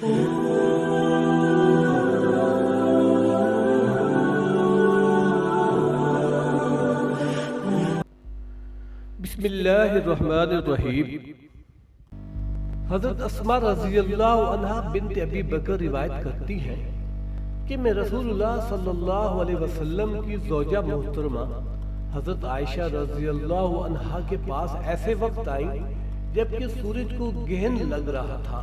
بسم اللہ الرحمن الرحیم۔ حضرت اسماء رضی اللہ عنہ بنت ابی بکر روایت کرتی ہیں کہ میں رسول اللہ صلی اللہ علیہ وسلم کی زوجہ محترمہ حضرت عائشہ رضی اللہ عنہ کے پاس ایسے وقت آئی جبکہ سورج کو گہن لگ رہا تھا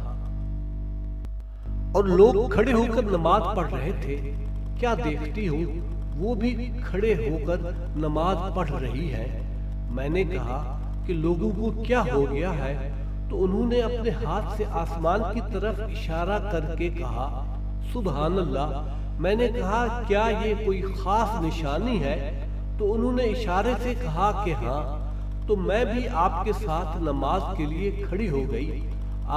اور لوگ کھڑے ہو کر نماز پڑھ رہے تھے۔ کیا دیکھتی ہوں وہ بھی کھڑے ہو کر نماز پڑھ رہی ہے۔ میں نے کہا کہ لوگوں کو کیا ہو گیا ہے، تو انہوں نے اپنے ہاتھ سے آسمان کی طرف اشارہ کر کے کہا سبحان اللہ۔ میں نے کہا کیا یہ کوئی خاص نشانی ہے، تو انہوں نے اشارے سے کہا کہ ہاں، تو میں بھی آپ کے ساتھ نماز کے لیے کھڑی ہو گئی۔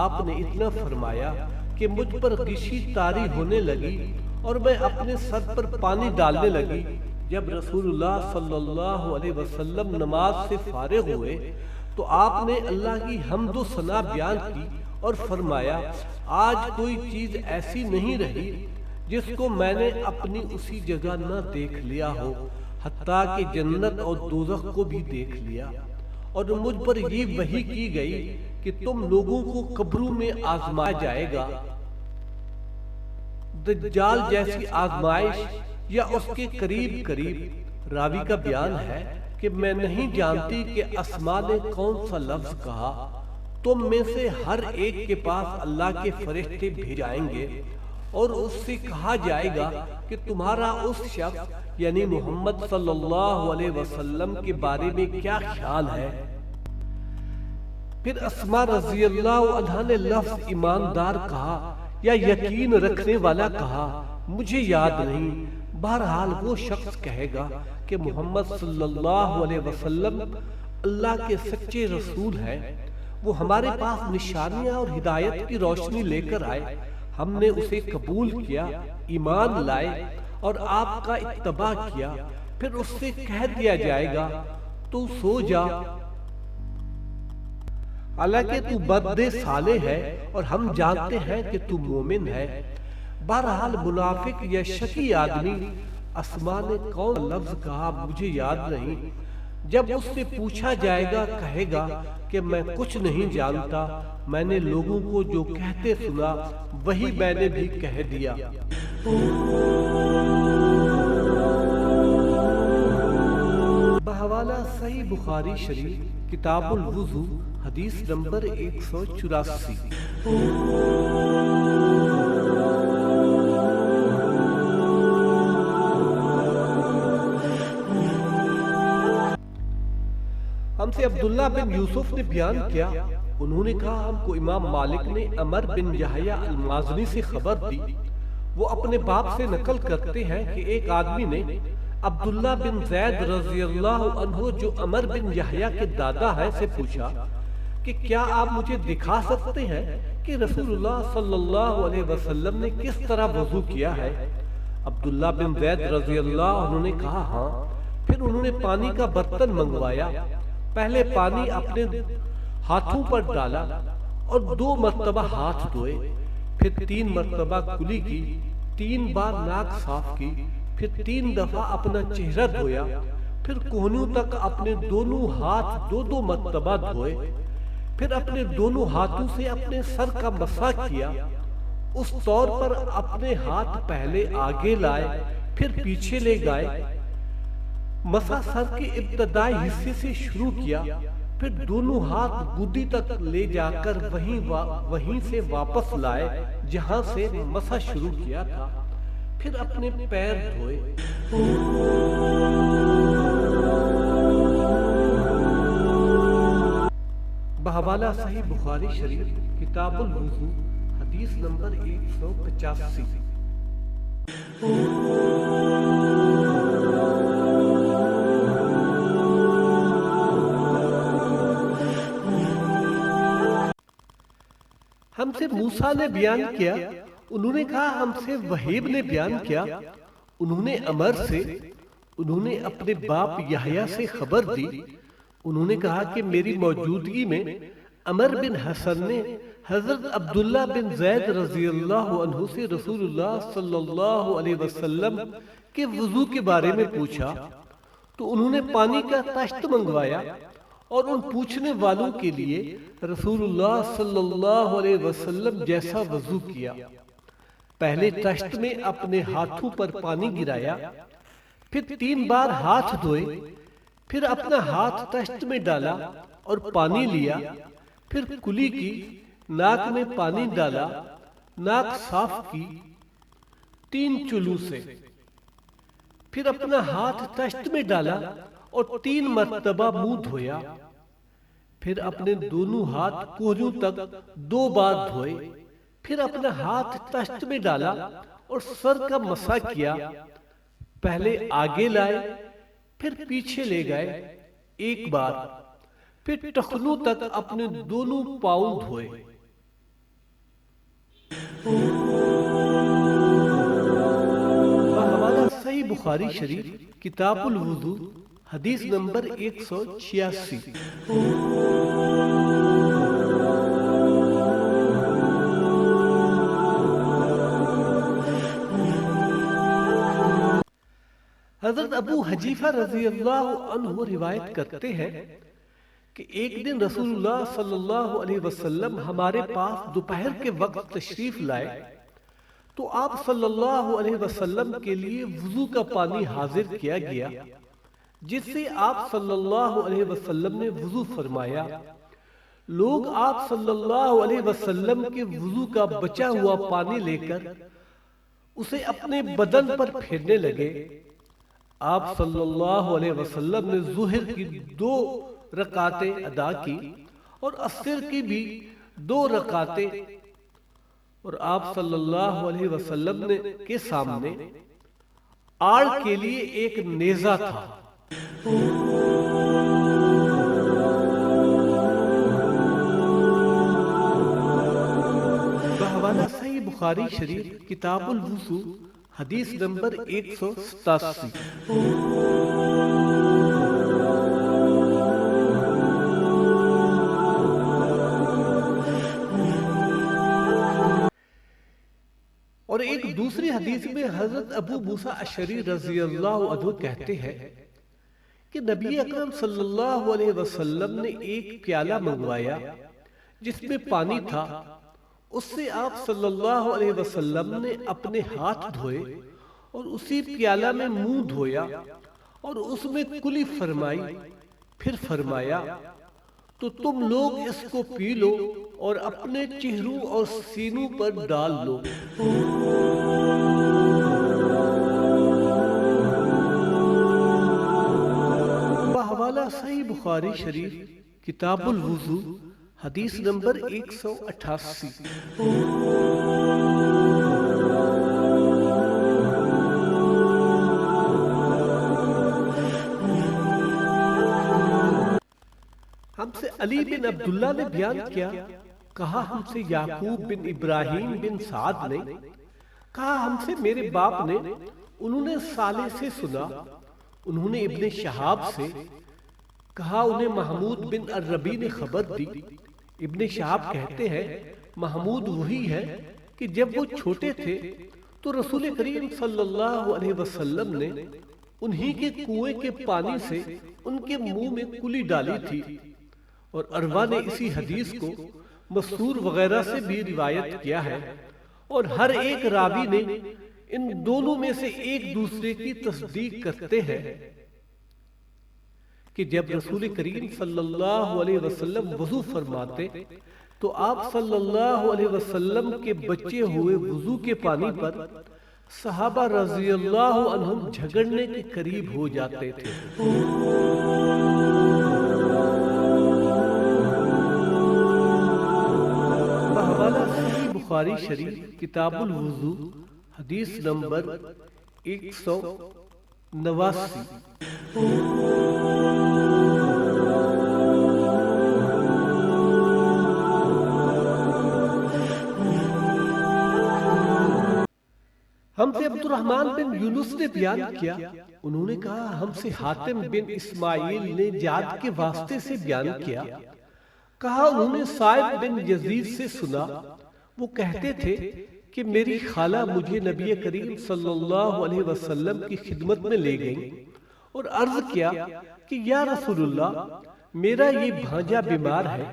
آپ نے اتنا فرمایا کہ مجھ پر غشی طاری ہونے لگی اور میں اپنے سر پر پانی ڈالنے لگی۔ جب رسول اللہ صلی اللہ علیہ وسلم نماز سے فارغ ہوئے تو آپ نے اللہ کی حمد و ثنا بیان کی اور فرمایا آج کوئی چیز ایسی نہیں رہی جس کو میں نے اپنی اسی جگہ نہ دیکھ لیا ہو، حتیٰ کہ جنت اور دوزخ کو بھی دیکھ لیا۔ اور مجھ پر یہ وحی کی گئی کہ تم لوگوں کو قبروں میں آزمایا جائے گا، دجال جیسی آزمائش یا اس کے قریب۔ راوی کا بیان ہے کہ میں نہیں جانتی کہ اسماء نے کون سا لفظ کہا۔ تم میں سے ہر ایک کے پاس اللہ کے فرشتے بھیجائیں گے اور اس سے کہا جائے گا کہ تمہارا اس شخص یعنی محمد صلی اللہ علیہ وسلم کے بارے میں کیا خیال ہے۔ پھر اسماء رضی اللہ عنہ نے لفظ ایماندار کہا یا یقین رکھنے والا کہا، مجھے یاد نہیں۔ بہرحال وہ شخص کہے گا کہ محمد صلی اللہ علیہ وسلم اللہ کے سچے رسول ہیں، وہ ہمارے پاس نشانیاں اور ہدایت کی روشنی لے کر آئے، ہم نے اسے قبول کیا، ایمان لائے اور آپ کا اتباع کیا۔ پھر اس سے کہہ دیا جائے گا تو سو جا، حالانکہ تو بد صالح ہے اور ہم جانتے ہیں کہ تو مومن ہے۔ بہرحال منافق یا شکی آدمی اسماء نے کون لفظ کہا مجھے یاد نہیں۔ جب اس سے پوچھا جائے گا کہے گا کہ میں کچھ نہیں جانتا، میں نے لوگوں کو جو کہتے سنا وہی میں نے بھی کہہ دیا۔ بحوالہ صحیح بخاری شریف کتاب الوضو حدیث نمبر 184۔ ہم سے عبداللہ بن یوسف نے بیان کیا، انہوں نے کہا ہم کو امام مالک نے عمر بن یحییٰ المازنی سے خبر دی، وہ اپنے باپ سے نقل کرتے ہیں کہ ایک آدمی نے عبداللہ بن زید رضی اللہ عنہ جو عمر بن یحییٰ کے دادا ہیں سے پوچھا کہ کیا آپ مجھے دکھا سکتے ہیں کہ رسول اللہ صلی اللہ علیہ وسلم نے کس طرح وضو کیا ہے؟ عبداللہ بن زید رضی اللہ عنہ نے کہا ہاں۔ پھر انہوں نے پانی کا برتن منگوایا، پہلے پانی اپنے ہاتھوں پر ڈالا اور 2 مرتبہ ہاتھ دھوئے، پھر 3 مرتبہ کلی کی، 3 بار ناک صاف کی، پھر 3 دفعہ اپنا چہرہ دھویا، پھر کہنوں تک اپنے دونوں ہاتھ 2 مرتبہ دھوئے، پھر اپنے دونوں ہاتھوں سے اپنے سر کا مسح کیا، اس طور پر اپنے ہاتھ پہلے آگے لائے پھر پیچھے لے گئے، مسح سر کے ابتدائی حصے سے شروع کیا، پھر دونوں ہاتھ گودی تک لے جا کر وہیں سے واپس لائے جہاں سے مسح شروع کیا تھا، پھر اپنے پیر دھوئے۔ بحوالہ صحیح بخاری شریف کتاب الوضو حدیث نمبر 185۔ ہم سے موسیٰ نے بیان کیا، انہوں نے کہا ہم سے وہیب نے بیان کیا، انہوں نے عمر سے، انہوں نے اپنے باپ یحییٰ سے خبر دی، انہوں نے کہا کہ میری موجودگی میں عمر بن حسن نے حضرت عبداللہ بن زید رضی اللہ عنہ سے رسول اللہ صلی اللہ علیہ وسلم کے وضو کے بارے میں پوچھا تو انہوں نے پانی کا طشت منگوایا اور ان پوچھنے والوں کے لیے رسول اللہ صلی اللہ علیہ وسلم جیسا وضو کیا۔ پہلے طشت میں اپنے ہاتھوں پر پانی گرایا، پھر 3 بار ہاتھ دھوئے، پھر اپنا ہاتھ طشت میں ڈالا اور پانی لیا، پھر کلی کی، ناک میں پانی ڈالا، ناک صاف کی 3 چلو سے، پھر اپنا ہاتھ طشت میں ڈالا اور 3 مرتبہ منہ دھویا، پھر اپنے دونوں ہاتھ کوہنیوں تک 2 بار دھوئے، پھر اپنا ہاتھ طشت میں ڈالا اور سر کا مسح کیا، پہلے آگے لائے پھر پیچھے لے گئے 1 بار، پھر ٹخنوں تک اپنے دونوں پاؤں دھوئے۔ حوالہ صحیح بخاری شریف کتاب الوضو حدیث نمبر 186۔ حضرت ابو حذیفہ رضی اللہ عنہ روایت کرتے ہیں کہ ایک دن رسول اللہ صلی اللہ علیہ وسلم ہمارے پاس دوپہر کے وقت تشریف لائے تو آپ صلی اللہ علیہ وسلم کے لیے وضو کا پانی حاضر کیا گیا، جس سے آپ صلی اللہ علیہ وسلم نے وضو فرمایا۔ لوگ آپ صلی اللہ علیہ وسلم کے وضو کا بچا ہوا پانی لے کر اسے اپنے بدن پر پھیرنے لگے۔ آپ صلی اللہ علیہ وسلم نے ظہر کی 2 رکعتیں ادا کی اور عصر کی بھی 2 رکعتیں، اور آپ صلی اللہ علیہ وسلم کے سامنے آڑ کے لیے ایک نیزہ تھا۔ بحوالہ صحیح بخاری شریف کتاب الوضو حدیث نمبر 187۔ اور ایک دوسری حدیث میں حضرت ابو موسیٰ اشعری رضی اللہ عنہ کہتے ہیں کہ نبی اکرم صلی اللہ علیہ وسلم نے ایک پیالہ منگوایا جس میں پانی تھا، اس سے آپ صلی اللہ علیہ وسلم نے اپنے ہاتھ دھوئے اور اسی پیالہ میں منہ دھویا اور اس میں کلی فرمائی، پھر فرمایا تو تم لوگ اس کو پی لو اور اپنے چہروں اور سینوں پر ڈال لو۔ بحوالہ صحیح بخاری شریف کتاب الوضو حدیث نمبر 188۔ ہم سے علی بن عبداللہ نے بیان کیا، کہا ہم سے یعقوب بن ابراہیم بن سعد نے، کہا ہم سے میرے باپ نے، انہوں نے صالح سے سنا، انہوں نے ابن شہاب سے، کہا انہیں محمود بن الربی نے خبر دی۔ ابن شہاب کہتے ہیں محمود وہی ہے کہ جب وہ چھوٹے تھے تو رسول کریم صلی اللہ علیہ وسلم نے انہی کے کنویں کے پانی سے ان کے منہ میں کلی ڈالی تھی، اور عروہ نے اسی حدیث کو مسعور وغیرہ سے بھی روایت کیا ہے، اور ہر ایک راوی نے ان دونوں میں سے ایک دوسرے کی تصدیق کرتے ہیں کہ جب رسول کریم صلی اللہ علیہ وسلم وضو فرماتے تو آپ صلی اللہ علیہ وسلم کے بچے ہوئے وضو کے پانی پر صحابہ رضی اللہ عنہم جھگڑنے کے قریب ہو جاتے تھے۔ بحوالہ صحیح بخاری شریف کتاب الوضو حدیث نمبر 189۔ ہم سے عبد الرحمن بن یونس نے بیان کیا، انہوں نے کہا ہم سے حاتم بن اسماعیل نے جاد کے واسطے سے بیان کیا، کہا انہوں نے سائب بن یزید سے سنا، وہ کہتے تھے کہ میری خالہ مجھے نبی کریم صلی اللہ علیہ وسلم کی خدمت میں لے گئی اور عرض کیا کہ یا رسول اللہ، میرا یہ بھانجا بیمار ہے۔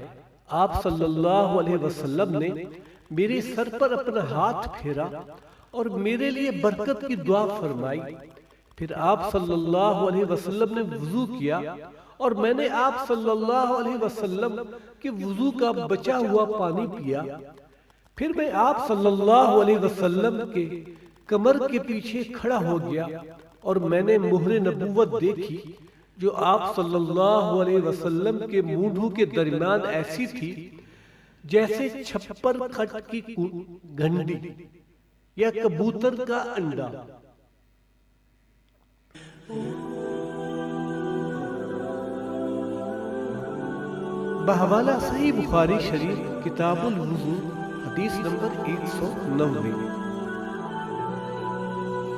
آپ صلی اللہ علیہ وسلم نے میرے سر پر اپنا ہاتھ پھیرا اور میرے لیے برکت کی دعا فرمائی۔ پھر آپ صلی اللہ علیہ وسلم نے وضو کیا اور میں نے آپ صلی اللہ علیہ وسلم کے وضو کا بچا ہوا پانی پیا۔ پھر میں آپ صلی اللہ علیہ وسلم کے کمر کے پیچھے کھڑا ہو گیا اور میں نے مہر نبوت دیکھی جو آپ صلی اللہ علیہ وسلم کے مونڈھوں کے درمیان ایسی تھی جیسے چھپر کھٹ کی گھنڈی یا کبوتر کا انڈا۔ بحوالہ صحیح بخاری شریف کتاب الوضو حدیث نمبر 190۔